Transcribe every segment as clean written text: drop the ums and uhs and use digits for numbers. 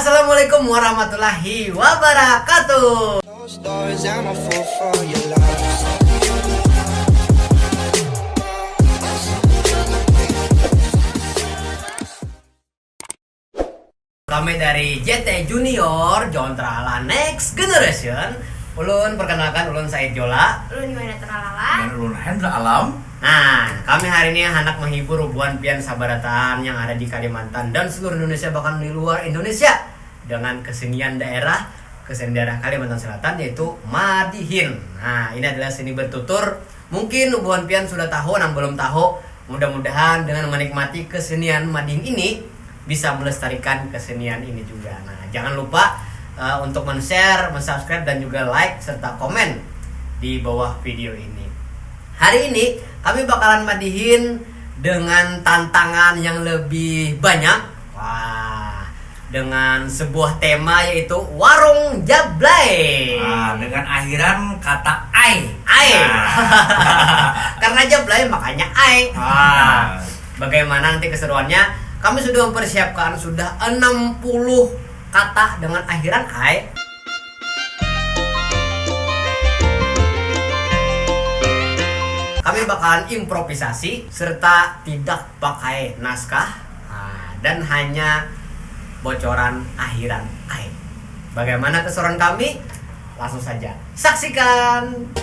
Assalamualaikum warahmatullahi wabarakatuh. Kami dari JT Junior Jontrala Next Generation. Ulun perkenalkan, ulun Said Jola. Ulun Yohana Tralala. Dan ulun Hendra Alam. Nah, kami hari ini hendak menghibur ribuan pian sahabatan yang ada di Kalimantan dan seluruh Indonesia, bahkan di luar Indonesia, dengan kesenian daerah Kalimantan Selatan, yaitu Madihin. Nah, ini adalah seni bertutur. Mungkin ribuan pian sudah tahu, yang belum tahu. Mudah-mudahan dengan menikmati kesenian Madihin ini bisa melestarikan kesenian ini juga. Nah, jangan lupa untuk men-share, men-subscribe, dan juga like serta komen di bawah video ini. Hari ini kami bakalan madihin dengan tantangan yang lebih banyak. Wah, dengan sebuah tema yaitu warung jablay. Dengan akhiran kata ai. Karena jablay makanya ai. Nah, bagaimana nanti keseruannya? Kami sudah mempersiapkan sudah 60 kata dengan akhiran ai. Kami bakalan improvisasi serta tidak pakai naskah, dan hanya bocoran akhiran ai. Bagaimana keseruan kami? Langsung saja saksikan.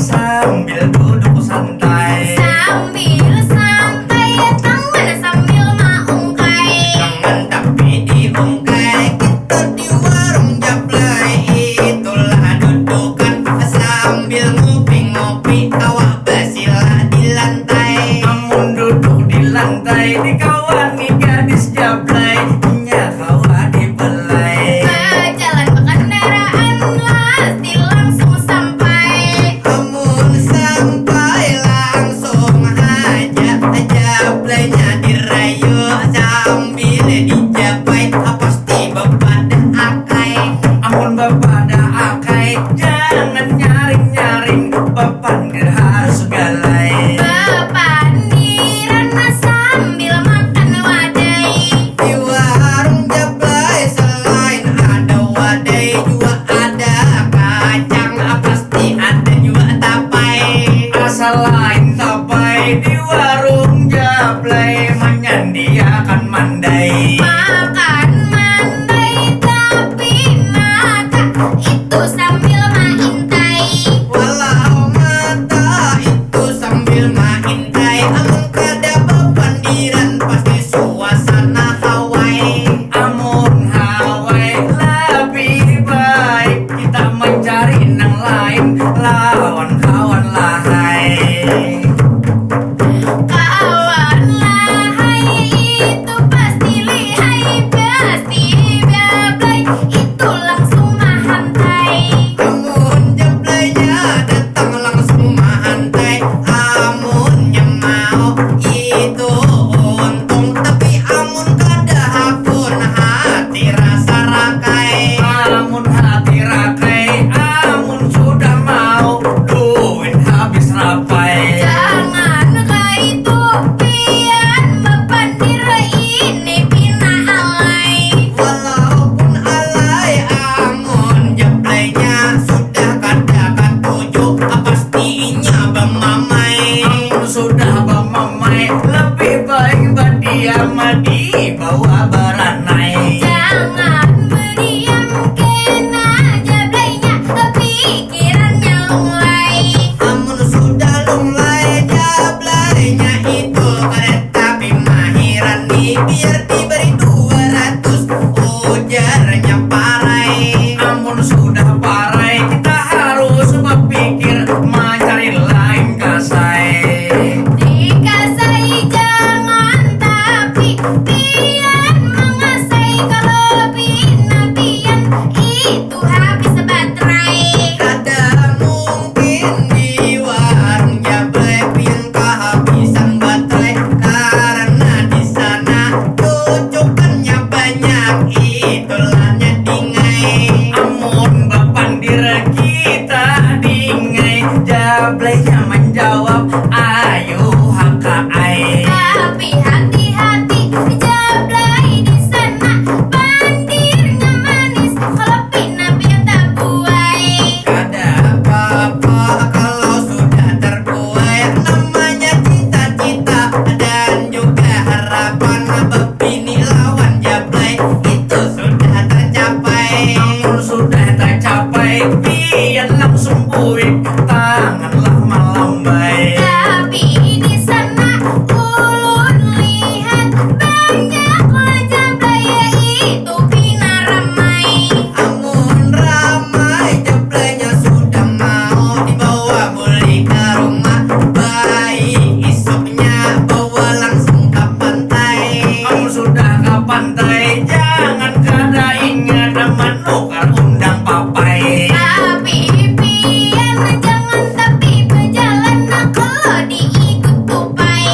Sambil duduk santai. Sambil santai, tangan sambil maungkai. Jangan tapi diungkai, kita di warung jablay. Itulah dudukan sambil ngopi-ngopi, awak basilah di lantai. Namun duduk di lantai, dikawani gadis jablay. Nya kawa dibelai. Jalan berkendaraan, lasti langsung sampai. Namun sampailah rapai. Jangan kaitu pian bepandir ini pina alay. Walaupun alay amun jeblaynya sudah kada katuju pastinya bemamai. Amun sudah bemamai lebih baik berdiam di bawah beranai. Jangan berdiam kena jablaynya pikirannya lunglai. Amun sudah lunglai jablaynya itu kereta pimahiran nih biar diberi 200 ujarnya parai. Amun sudah parai kita harus berpikir mencari lain kasai. Dikasai jangan tapi pian mengasai. Kalau pian itu habis baterai. Ada mungkin di warung jablay pian kehabisan baterai karena di sana cucukannya banyak itulahnya dingai. Amun bepandir kita dingai jablaynya menjawab ayo hakai. Tapi hati-hati jablay di sana pandirnya manis. Kalau pian tak buai. Kada apa-apa kalau sudah terbuai, namanya cita-cita dan juga harapan bepini lawan jablay itu sudah tercapai. Amun sudah tercapai pian langsung buik tanganlah melambai. Tapi di sana ulun lihat banyaklah jablay itu pina ramai. Amun ramai jablaynya sudah mau dibawa beli ke rumah, baik esoknya bawa langsung ke pantai. Amun sudah ke pantai jangan kada ingat menukar undang papai. Tapi pian jangan tapi berjalan kalau diikut tupai.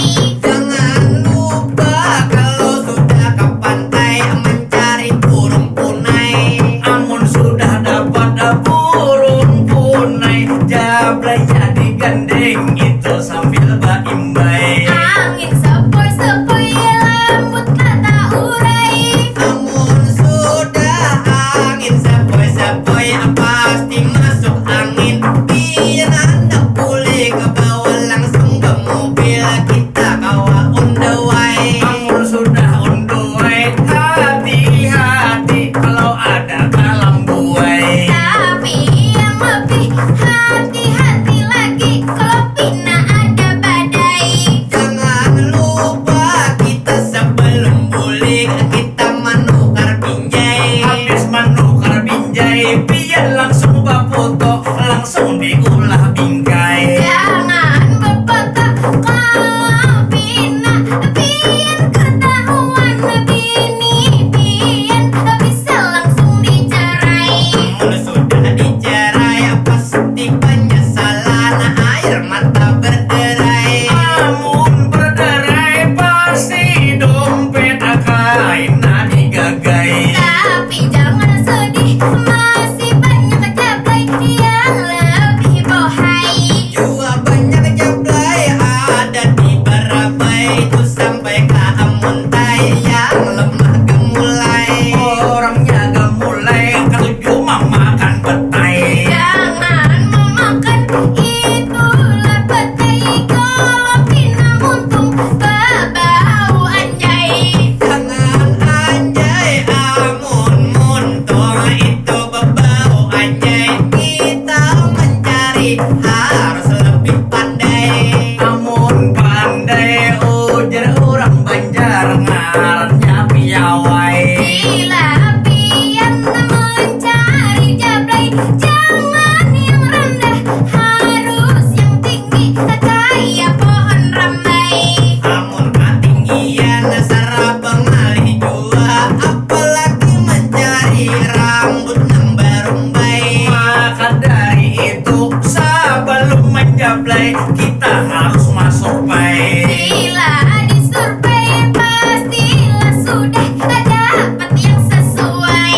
Jangan lupa kalau sudah ke pantai mencari burung punai. Amun sudah dapat burung punai jablaynya digandeng itu sambil baimbai. Angin sepoi-sepoi lambut tak urai. Amun sudah angin sepoi-sepoi pasti masuk angin. Biar anda pulih ke bawah langsung ke mobil kita kawa undawai. Amun sudah unduai hati-hati kalau ada kalam buai. Tapi yang lebih hati-hati lagi kalau pina ada badai. Jangan lupa kita sebelum pulih kita menukar binjai. Habis menukar binjai pian langsung bafoto langsung diulah bingkai. Jangan berpatah kalau pina pian ketahuan bini pian bisa langsung dicerai. Amun sudah dicerai pasti penyesalan air mata berderai. Amun berderai pasti dompet akain digagai. Tapi jangan sedih masih banyak jablay yang lebih bohai. Jua banyak jablay ada di Barabai itu sampai ke Amuntai yang lemah gemulai. Orangnya gemulai kalau cuma makan petai. Jangan memakan itulah petai. Kalau pina muntung bebau anjay. Jangan anjay amun muntung itu berbau anjay. Kita mencari harus lebih pandai. Amun pandai ujar orang Banjar ngarannya piawai. Bila pian mencari jablay jangan yang rendah, harus yang tinggi kayak pohon rambai. Amun ketinggian sarap pengalih jua, apalagi mencari rambut nembarumbai. Maka dari itu sebelum menjablay kita harus masuk pai. Bila disurvei pastilah sudah dapat yang sesuai.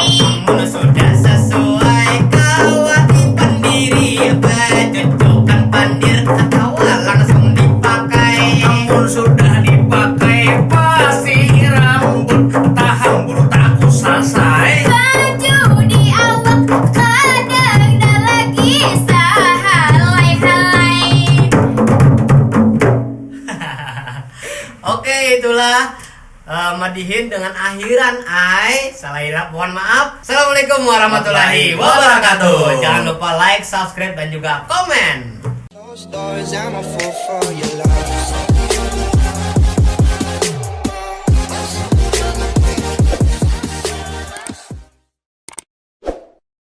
Amun sudah sesuai kawat pendiri, bajujukan pandir kawa itulah Madihin dengan akhiran ai. Salah irap, mohon maaf. Assalamualaikum warahmatullahi wabarakatuh. Jangan lupa like, subscribe, dan juga komen. Those doors, I'm a fool for your love.